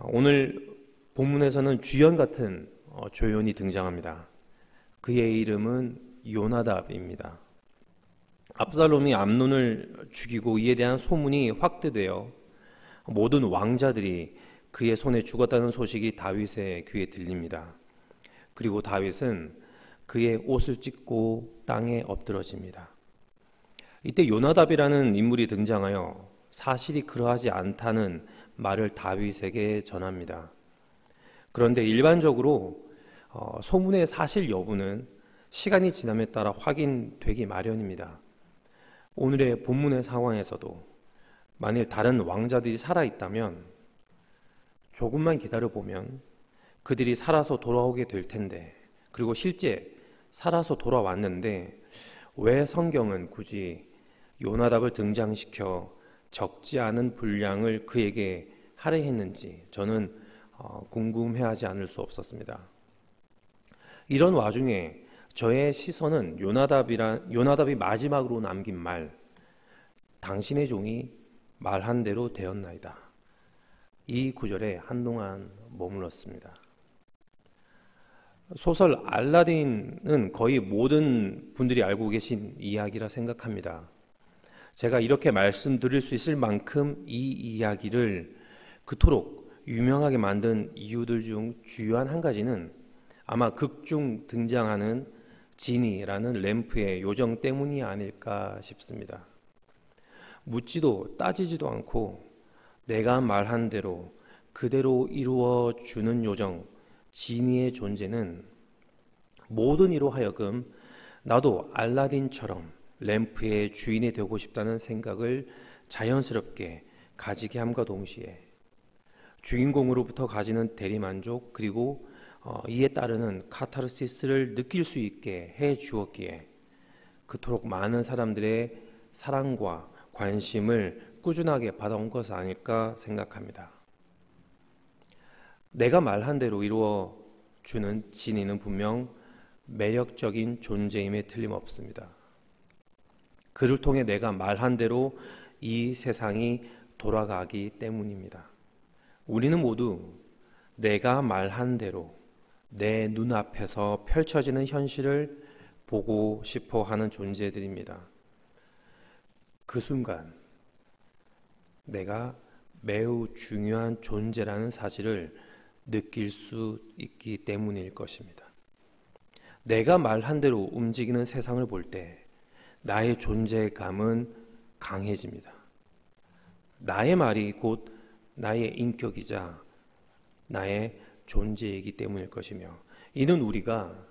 오늘 본문에서는 주연 같은 조연이 등장합니다. 그의 이름은 요나답입니다. 압살롬이 암논을 죽이고 이에 대한 소문이 확대되어 모든 왕자들이 그의 손에 죽었다는 소식이 다윗의 귀에 들립니다. 그리고 다윗은 그의 옷을 찢고 땅에 엎드러집니다. 이때 요나답이라는 인물이 등장하여 사실이 그러하지 않다는 말을 다윗에게 전합니다. 그런데 일반적으로 소문의 사실 여부는 시간이 지남에 따라 확인되기 마련입니다. 오늘의 본문의 상황에서도 만일 다른 왕자들이 살아있다면 조금만 기다려보면 그들이 살아서 돌아오게 될 텐데, 그리고 실제 살아서 돌아왔는데 왜 성경은 굳이 요나답을 등장시켜 적지 않은 분량을 그에게 할애했는지 저는 궁금해하지 않을 수 없었습니다. 이런 와중에 저의 시선은 요나답이 마지막으로 남긴 말, 당신의 종이 말한 대로 되었나이다, 이 구절에 한동안 머물렀습니다. 소설 알라딘은 거의 모든 분들이 알고 계신 이야기라 생각합니다. 제가 이렇게 말씀드릴 수 있을 만큼 이 이야기를 그토록 유명하게 만든 이유들 중 주요한 한 가지는 아마 극 중 등장하는 지니라는 램프의 요정 때문이 아닐까 싶습니다. 묻지도 따지지도 않고 내가 말한 대로 그대로 이루어 주는 요정 지니의 존재는 모든 이로 하여금 나도 알라딘처럼 램프의 주인이 되고 싶다는 생각을 자연스럽게 가지게 함과 동시에 주인공으로부터 가지는 대리만족, 그리고 이에 따르는 카타르시스를 느낄 수 있게 해 주었기에 그토록 많은 사람들의 사랑과 관심을 꾸준하게 받아온 것 아닐까 생각합니다. 내가 말한 대로 이루어 주는 지니는 분명 매력적인 존재임에 틀림없습니다. 그를 통해 내가 말한 대로 이 세상이 돌아가기 때문입니다. 우리는 모두 내가 말한 대로 내 눈앞에서 펼쳐지는 현실을 보고 싶어 하는 존재들입니다. 그 순간 내가 매우 중요한 존재라는 사실을 느낄 수 있기 때문일 것입니다. 내가 말한 대로 움직이는 세상을 볼 때 나의 존재감은 강해집니다. 나의 말이 곧 나의 인격이자 나의 존재이기 때문일 것이며, 이는 우리가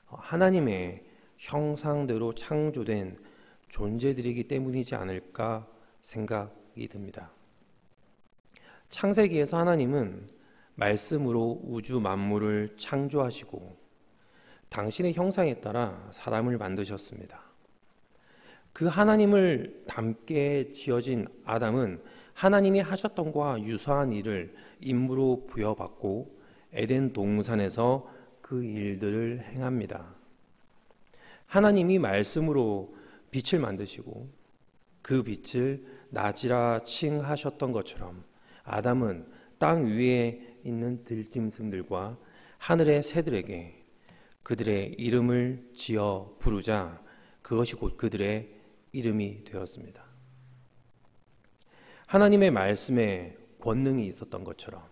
하나님의 형상대로 창조된 존재들이기 때문이지 않을까 생각이 듭니다. 창세기에서 하나님은 말씀으로 우주 만물을 창조하시고 당신의 형상에 따라 사람을 만드셨습니다. 그 하나님을 닮게 지어진 아담은 하나님이 하셨던 것과 유사한 일을 임무로 부여받고 에덴 동산에서 그 일들을 행합니다. 하나님이 말씀으로 빛을 만드시고 그 빛을 낮이라 칭하셨던 것처럼 아담은 땅 위에 있는 들짐승들과 하늘의 새들에게 그들의 이름을 지어 부르자 그것이 곧 그들의 이름이 되었습니다. 하나님의 말씀에 권능이 있었던 것처럼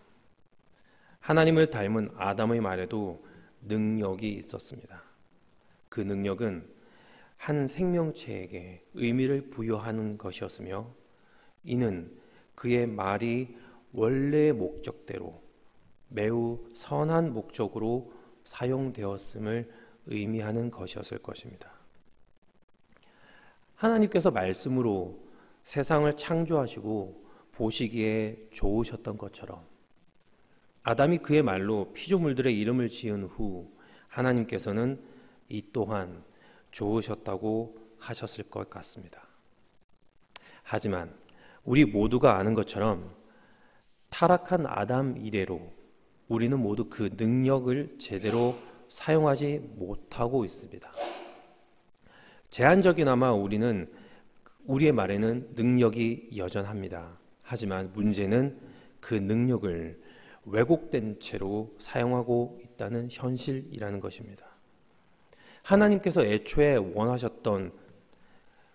하나님을 닮은 아담의 말에도 능력이 있었습니다. 그 능력은 한 생명체에게 의미를 부여하는 것이었으며 이는 그의 말이 원래의 목적대로 매우 선한 목적으로 사용되었음을 의미하는 것이었을 것입니다. 하나님께서 말씀으로 세상을 창조하시고 보시기에 좋으셨던 것처럼 아담이 그의 말로 피조물들의 이름을 지은 후 하나님께서는 이 또한 좋으셨다고 하셨을 것 같습니다. 하지만 우리 모두가 아는 것처럼 타락한 아담 이래로 우리는 모두 그 능력을 제대로 사용하지 못하고 있습니다. 제한적이나마 우리의 말에는 능력이 여전합니다. 하지만 문제는 그 능력을 왜곡된 채로 사용하고 있다는 현실이라는 것입니다. 하나님께서 애초에 원하셨던,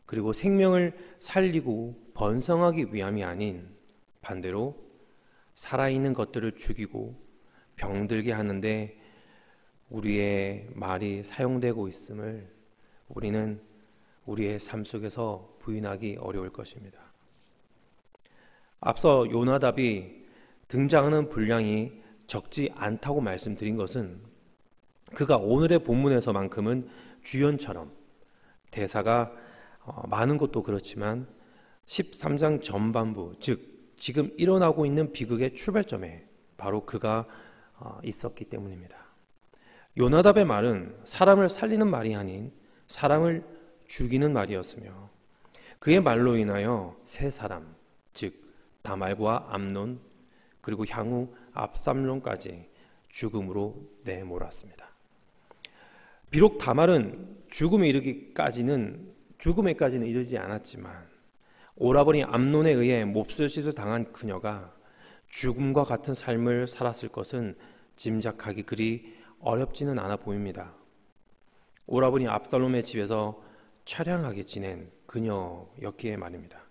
그리고 생명을 살리고 번성하기 위함이 아닌 반대로 살아있는 것들을 죽이고 병들게 하는데 우리의 말이 사용되고 있음을 우리는 우리의 삶 속에서 부인하기 어려울 것입니다. 앞서 요나답이 등장하는 분량이 적지 않다고 말씀드린 것은 그가 오늘의 본문에서만큼은 주연처럼 대사가 많은 것도 그렇지만 13장 전반부, 즉 지금 일어나고 있는 비극의 출발점에 바로 그가 있었기 때문입니다. 요나답의 말은 사람을 살리는 말이 아닌 사람을 죽이는 말이었으며 그의 말로 인하여 세 사람, 즉 다말과 암논, 그리고 향후 압살롬까지 죽음으로 내몰았습니다. 비록 다말은 죽음에까지는 이르지 않았지만 오라버니 암논에 의해 몹쓸 짓을 당한 그녀가 죽음과 같은 삶을 살았을 것은 짐작하기 그리 어렵지는 않아 보입니다. 오라버니 압살롬의 집에서 처량하게 지낸 그녀였기에 말입니다.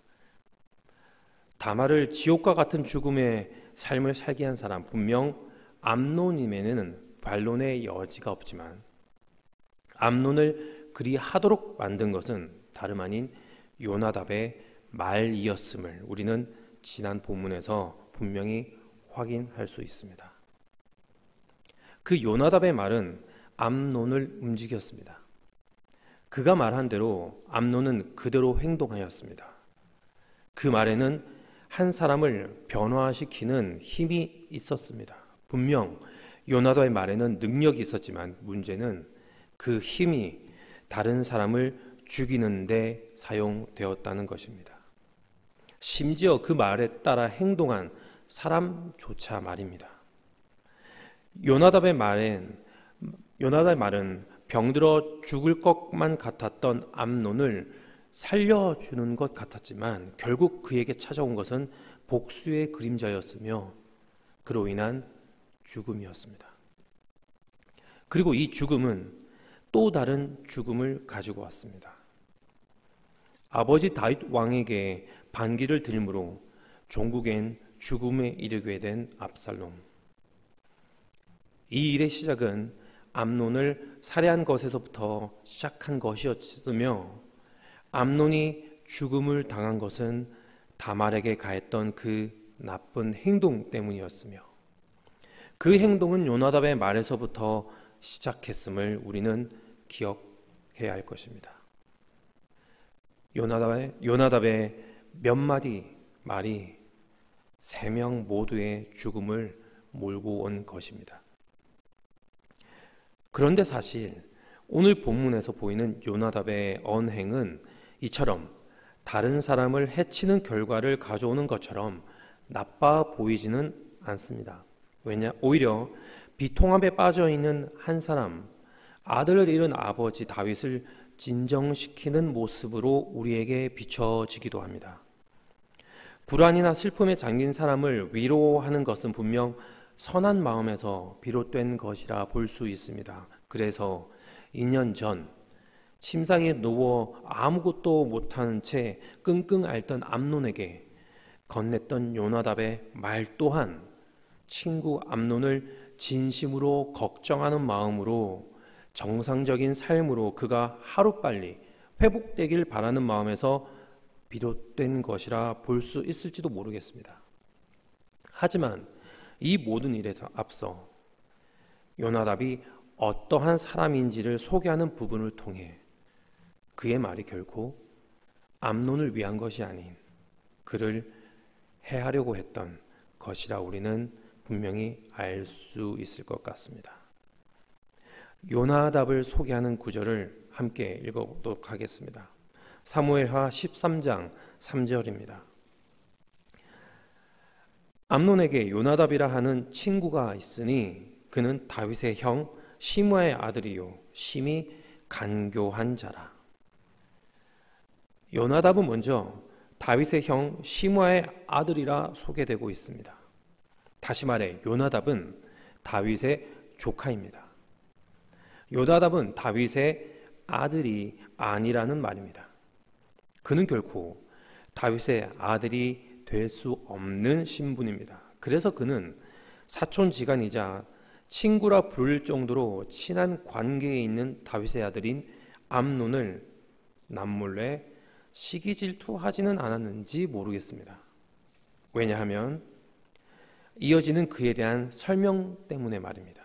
다말을 지옥과 같은 죽음의 삶을 살게 한 사람, 분명 암논임에는 반론의 여지가 없지만 암논을 그리 하도록 만든 것은 다름 아닌 요나답의 말이었음을 우리는 지난 본문에서 분명히 확인할 수 있습니다. 그 요나답의 말은 암논을 움직였습니다. 그가 말한 대로 암논은 그대로 행동하였습니다. 그 말에는 한 사람을 변화시키는 힘이 있었습니다. 분명 요나답의 말에는 능력이 있었지만 문제는 그 힘이 다른 사람을 죽이는 데 사용되었다는 것입니다. 심지어 그 말에 따라 행동한 사람조차 말입니다. 요나답의 말은 병들어 죽을 것만 같았던 암논을 살려주는 것 같았지만 결국 그에게 찾아온 것은 복수의 그림자였으며 그로 인한 죽음이었습니다. 그리고 이 죽음은 또 다른 죽음을 가지고 왔습니다. 아버지 다윗 왕에게 반기를 들므로 종국엔 죽음에 이르게 된 압살롬. 이 일의 시작은 암논을 살해한 것에서부터 시작한 것이었으며 암논이 죽음을 당한 것은 다말에게 가했던 그 나쁜 행동 때문이었으며 그 행동은 요나답의 말에서부터 시작했음을 우리는 기억해야 할 것입니다. 요나답의 몇 마디 말이 세 명 모두의 죽음을 몰고 온 것입니다. 그런데 사실 오늘 본문에서 보이는 요나답의 언행은 이처럼 다른 사람을 해치는 결과를 가져오는 것처럼 나빠 보이지는 않습니다. 오히려 비통함에 빠져 있는 한 사람, 아들을 잃은 아버지 다윗을 진정시키는 모습으로 우리에게 비춰지기도 합니다. 불안이나 슬픔에 잠긴 사람을 위로하는 것은 분명 선한 마음에서 비롯된 것이라 볼 수 있습니다. 그래서 2년 전 침상에 누워 아무것도 못하는 채 끙끙 앓던 암논에게 건넸던 요나답의 말 또한 친구 암논을 진심으로 걱정하는 마음으로 정상적인 삶으로 그가 하루빨리 회복되길 바라는 마음에서 비롯된 것이라 볼 수 있을지도 모르겠습니다. 하지만 이 모든 일에 앞서 요나답이 어떠한 사람인지를 소개하는 부분을 통해 그의 말이 결코 암논을 위한 것이 아닌 그를 해하려고 했던 것이라 우리는 분명히 알 수 있을 것 같습니다. 요나답을 소개하는 구절을 함께 읽어보도록 하겠습니다. 사무엘하 13장 3절입니다. 암논에게 요나답이라 하는 친구가 있으니 그는 다윗의 형 시므아의 아들이요 심히 간교한 자라. 요나답은 먼저 다윗의 형 시므아의 아들이라 소개되고 있습니다. 다시 말해 요나답은 다윗의 조카입니다. 요나답은 다윗의 아들이 아니라는 말입니다. 그는 결코 다윗의 아들이 될 수 없는 신분입니다. 그래서 그는 사촌지간이자 친구라 부를 정도로 친한 관계에 있는 다윗의 아들인 암논을 남몰래 시기 질투하지는 않았는지 모르겠습니다. 왜냐하면 이어지는 그에 대한 설명 때문에 말입니다.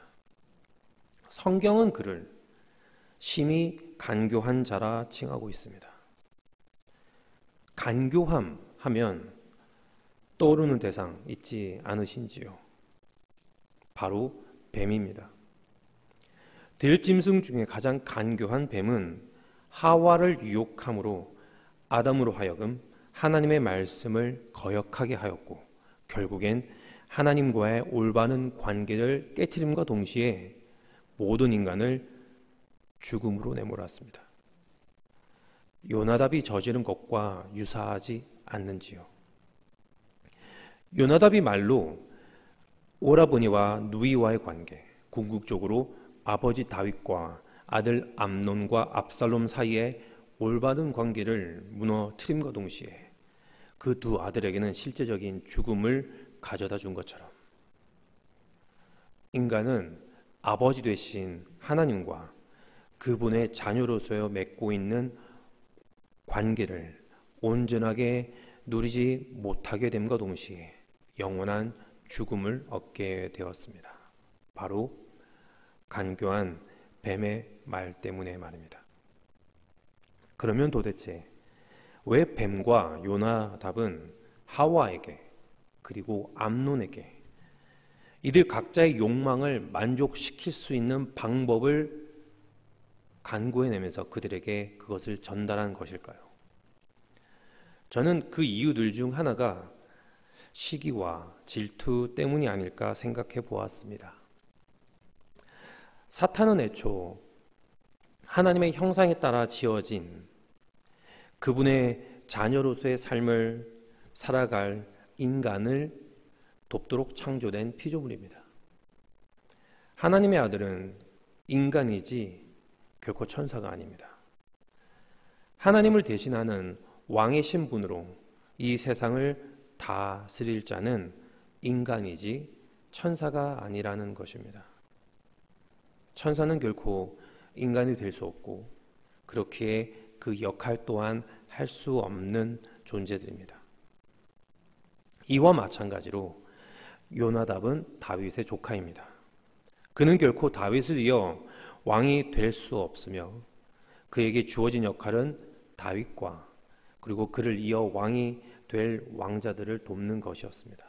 성경은 그를 심히 간교한 자라 칭하고 있습니다. 간교함 하면 떠오르는 대상 있지 않으신지요? 바로 뱀입니다. 들짐승 중에 가장 간교한 뱀은 하와를 유혹함으로 아담으로 하여금 하나님의 말씀을 거역하게 하였고 결국엔 하나님과의 올바른 관계를 깨트림과 동시에 모든 인간을 죽음으로 내몰았습니다. 요나답이 저지른 것과 유사하지 않는지요? 요나답이 말로 오라버니와 누이와의 관계, 궁극적으로 아버지 다윗과 아들 암논과 압살롬 사이의 올바른 관계를 무너뜨림과 동시에 그 두 아들에게는 실제적인 죽음을 가져다 준 것처럼 인간은 아버지 되신 하나님과 그분의 자녀로서 맺고 있는 관계를 온전하게 누리지 못하게 됨과 동시에 영원한 죽음을 얻게 되었습니다. 바로 간교한 뱀의 말 때문에 말입니다. 그러면 도대체 왜 뱀과 요나답은 하와에게 그리고 암논에게 이들 각자의 욕망을 만족시킬 수 있는 방법을 간구해내면서 그들에게 그것을 전달한 것일까요? 저는 그 이유들 중 하나가 시기와 질투 때문이 아닐까 생각해 보았습니다. 사탄은 애초 하나님의 형상에 따라 지어진 그분의 자녀로서의 삶을 살아갈 인간을 돕도록 창조된 피조물입니다. 하나님의 아들은 인간이지 결코 천사가 아닙니다. 하나님을 대신하는 왕의 신분으로 이 세상을 다스릴 자는 인간이지 천사가 아니라는 것입니다. 천사는 결코 인간이 될 수 없고 그렇기에 그 역할 또한 할 수 없는 존재들입니다. 이와 마찬가지로 요나답은 다윗의 조카입니다. 그는 결코 다윗을 이어 왕이 될 수 없으며 그에게 주어진 역할은 다윗과 그리고 그를 이어 왕이 될 왕자들을 돕는 것이었습니다.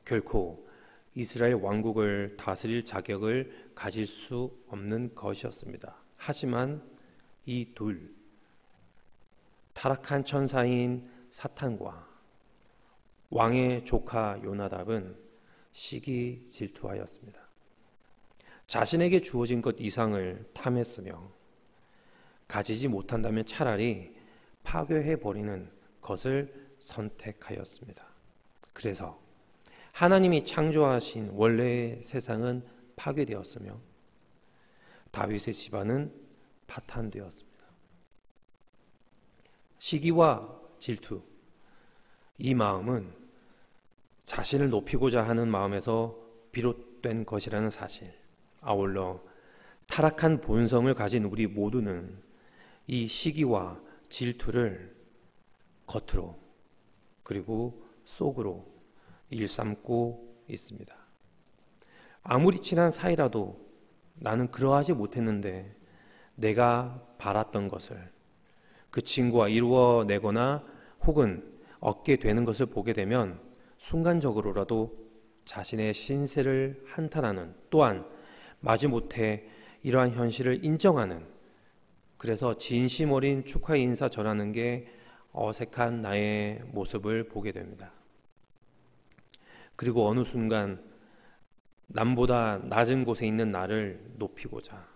결코 이스라엘 왕국을 다스릴 자격을 가질 수 없는 것이었습니다. 하지만 이 둘, 타락한 천사인 사탄과 왕의 조카 요나답은 시기 질투하였습니다. 자신에게 주어진 것 이상을 탐했으며 가지지 못한다면 차라리 파괴해버리는 것을 선택하였습니다. 그래서 하나님이 창조하신 원래의 세상은 파괴되었으며 다윗의 집안은 파탄되었습니다. 시기와 질투, 이 마음은 자신을 높이고자 하는 마음에서 비롯된 것이라는 사실, 아울러 타락한 본성을 가진 우리 모두는 이 시기와 질투를 겉으로 그리고 속으로 일삼고 있습니다. 아무리 친한 사이라도 나는 그러하지 못했는데 내가 바랐던 것을 그 친구와 이루어내거나 혹은 얻게 되는 것을 보게 되면 순간적으로라도 자신의 신세를 한탄하는, 또한 마지못해 이러한 현실을 인정하는, 그래서 진심 어린 축하 인사 전하는 게 어색한 나의 모습을 보게 됩니다. 그리고 어느 순간 남보다 낮은 곳에 있는 나를 높이고자,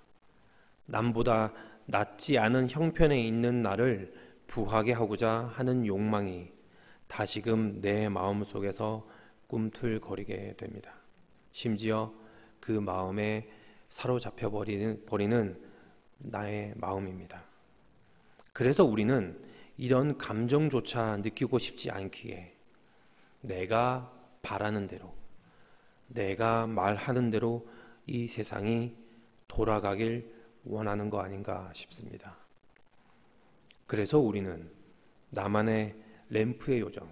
남보다 낮지 않은 형편에 있는 나를 부하게 하고자 하는 욕망이 다시금 내 마음속에서 꿈틀거리게 됩니다. 심지어 그 마음에 사로잡혀 버리는 나의 마음입니다. 그래서 우리는 이런 감정조차 느끼고 싶지 않기에 내가 바라는 대로, 내가 말하는 대로 이 세상이 돌아가길 원하는 거 아닌가 싶습니다. 그래서 우리는 나만의 램프의 요정,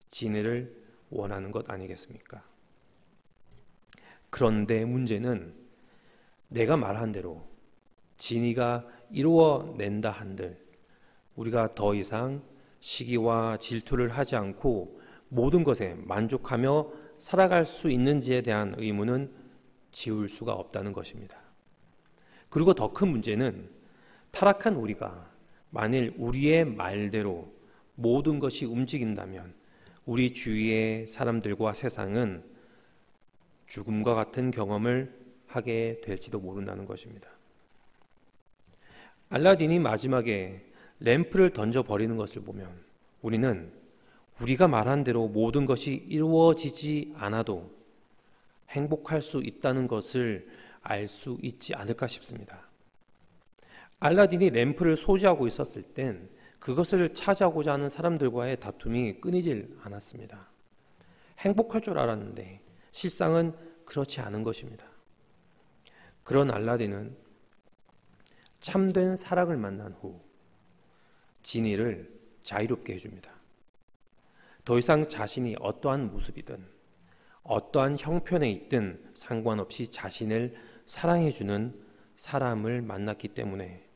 진리를 원하는 것 아니겠습니까? 그런데 문제는 내가 말한 대로 진리가 이루어낸다 한들 우리가 더 이상 시기와 질투를 하지 않고 모든 것에 만족하며 살아갈 수 있는지에 대한 의문은 지울 수가 없다는 것입니다. 그리고 더 큰 문제는 타락한 우리가 만일 우리의 말대로 모든 것이 움직인다면 우리 주위의 사람들과 세상은 죽음과 같은 경험을 하게 될지도 모른다는 것입니다. 알라딘이 마지막에 램프를 던져버리는 것을 보면 우리는 우리가 말한 대로 모든 것이 이루어지지 않아도 행복할 수 있다는 것을 알 수 있지 않을까 싶습니다. 알라딘이 램프를 소지하고 있었을 땐 그것을 차지하고자 하는 사람들과의 다툼이 끊이질 않았습니다. 행복할 줄 알았는데 실상은 그렇지 않은 것입니다. 그런 알라딘은 참된 사랑을 만난 후 진이를 자유롭게 해줍니다. 더 이상 자신이 어떠한 모습이든 어떠한 형편에 있든 상관없이 자신을 사랑해주는 사람을 만났기 때문에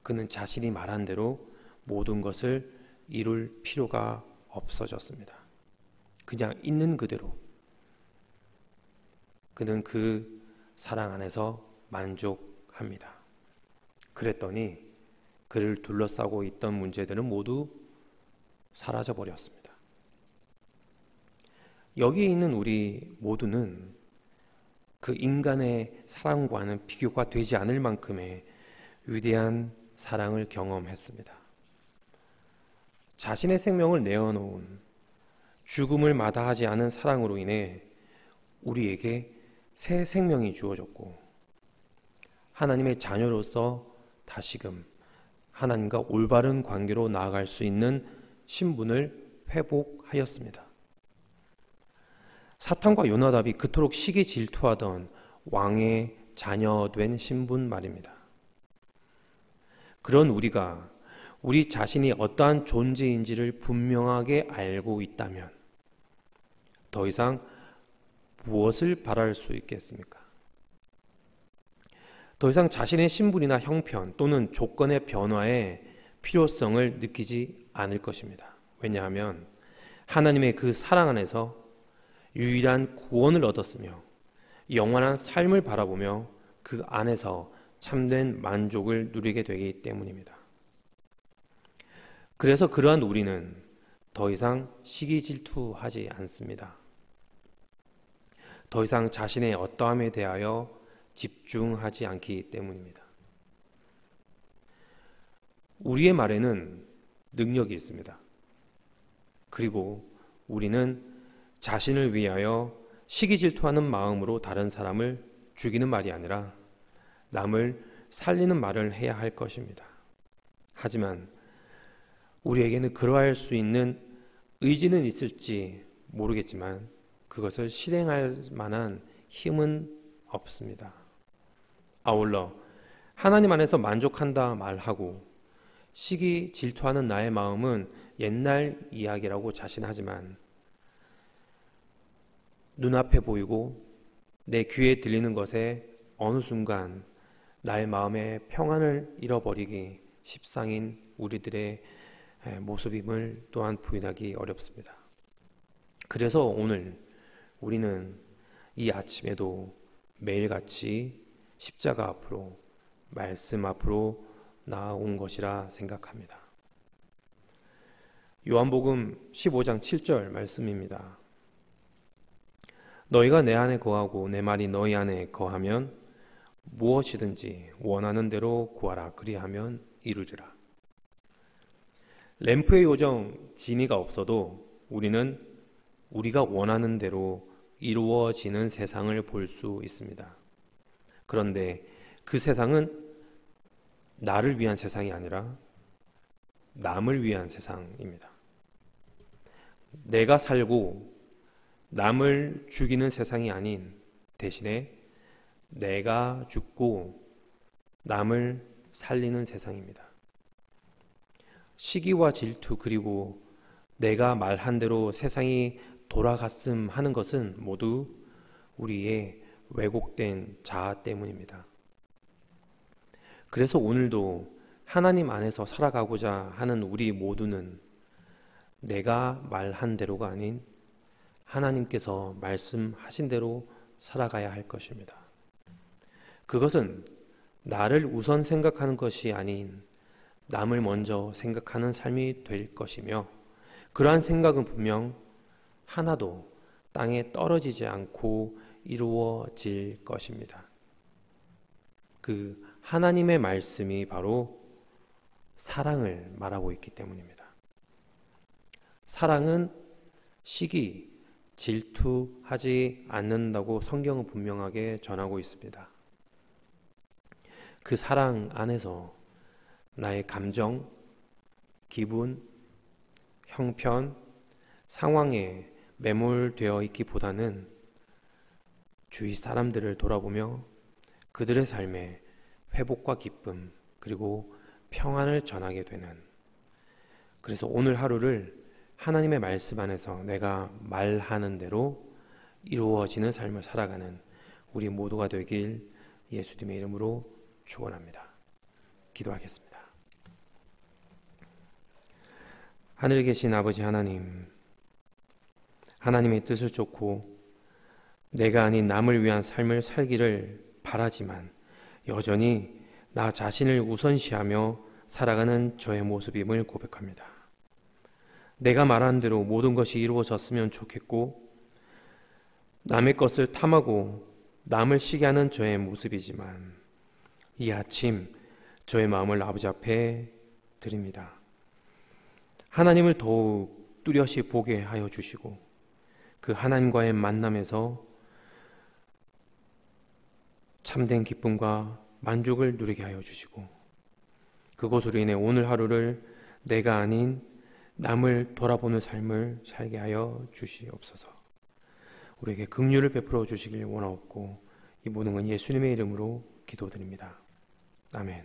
그는 자신이 말한 대로 모든 것을 이룰 필요가 없어졌습니다. 그냥 있는 그대로 그는 그 사랑 안에서 만족합니다. 그랬더니 그를 둘러싸고 있던 문제들은 모두 사라져 버렸습니다. 여기에 있는 우리 모두는 그 인간의 사랑과는 비교가 되지 않을 만큼의 위대한 사랑을 경험했습니다. 자신의 생명을 내어놓은 죽음을 마다하지 않은 사랑으로 인해 우리에게 새 생명이 주어졌고 하나님의 자녀로서 다시금 하나님과 올바른 관계로 나아갈 수 있는 신분을 회복하였습니다. 사탄과 요나답이 그토록 시기 질투하던 왕의 자녀된 신분 말입니다. 그런 우리가 우리 자신이 어떠한 존재인지를 분명하게 알고 있다면 더 이상 무엇을 바랄 수 있겠습니까? 더 이상 자신의 신분이나 형편 또는 조건의 변화에 필요성을 느끼지 않을 것입니다. 왜냐하면 하나님의 그 사랑 안에서 유일한 구원을 얻었으며 영원한 삶을 바라보며 그 안에서 참된 만족을 누리게 되기 때문입니다. 그래서 그러한 우리는 더 이상 시기 질투하지 않습니다. 더 이상 자신의 어떠함에 대하여 집중하지 않기 때문입니다. 우리의 말에는 능력이 있습니다. 그리고 우리는 자신을 위하여 시기 질투하는 마음으로 다른 사람을 죽이는 말이 아니라 남을 살리는 말을 해야 할 것입니다. 하지만 우리에게는 그러할 수 있는 의지는 있을지 모르겠지만 그것을 실행할 만한 힘은 없습니다. 아울러 하나님 안에서 만족한다 말하고 시기 질투하는 나의 마음은 옛날 이야기라고 자신하지만 눈앞에 보이고 내 귀에 들리는 것에 어느 순간 나의 마음의 평안을 잃어버리기 십상인 우리들의 모습임을 또한 부인하기 어렵습니다. 그래서 오늘 우리는 이 아침에도 매일같이 십자가 앞으로 말씀 앞으로 나아온 것이라 생각합니다. 요한복음 15장 7절 말씀입니다. 너희가 내 안에 거하고 내 말이 너희 안에 거하면 무엇이든지 원하는 대로 구하라 그리하면 이루리라. 램프의 요정 진이가 없어도 우리는 우리가 원하는 대로 이루어지는 세상을 볼 수 있습니다. 그런데 그 세상은 나를 위한 세상이 아니라 남을 위한 세상입니다. 내가 살고 남을 죽이는 세상이 아닌 대신에 내가 죽고 남을 살리는 세상입니다. 시기와 질투 그리고 내가 말한 대로 세상이 돌아갔음 하는 것은 모두 우리의 왜곡된 자아 때문입니다. 그래서 오늘도 하나님 안에서 살아가고자 하는 우리 모두는 내가 말한 대로가 아닌 하나님께서 말씀하신 대로 살아가야 할 것입니다. 그것은 나를 우선 생각하는 것이 아닌 남을 먼저 생각하는 삶이 될 것이며, 그러한 생각은 분명 하나도 땅에 떨어지지 않고 이루어질 것입니다. 그 하나님의 말씀이 바로 사랑을 말하고 있기 때문입니다. 사랑은 시기, 질투하지 않는다고 성경은 분명하게 전하고 있습니다. 그 사랑 안에서 나의 감정, 기분, 형편, 상황에 매몰되어 있기보다는 주위 사람들을 돌아보며 그들의 삶에 회복과 기쁨 그리고 평안을 전하게 되는, 그래서 오늘 하루를 하나님의 말씀 안에서 내가 말하는 대로 이루어지는 삶을 살아가는 우리 모두가 되길 예수님의 이름으로 축원합니다. 기도하겠습니다. 하늘에 계신 아버지 하나님, 하나님의 뜻을 쫓고 내가 아닌 남을 위한 삶을 살기를 바라지만 여전히 나 자신을 우선시하며 살아가는 저의 모습임을 고백합니다. 내가 말한 대로 모든 것이 이루어졌으면 좋겠고 남의 것을 탐하고 남을 시기하는 저의 모습이지만 이 아침 저의 마음을 아버지 앞에 드립니다. 하나님을 더욱 뚜렷이 보게 하여 주시고 그 하나님과의 만남에서 참된 기쁨과 만족을 누리게 하여 주시고 그것으로 인해 오늘 하루를 내가 아닌 남을 돌아보는 삶을 살게 하여 주시옵소서. 우리에게 긍휼을 베풀어 주시길 원하옵고 이 모든 건 예수님의 이름으로 기도드립니다. 아멘.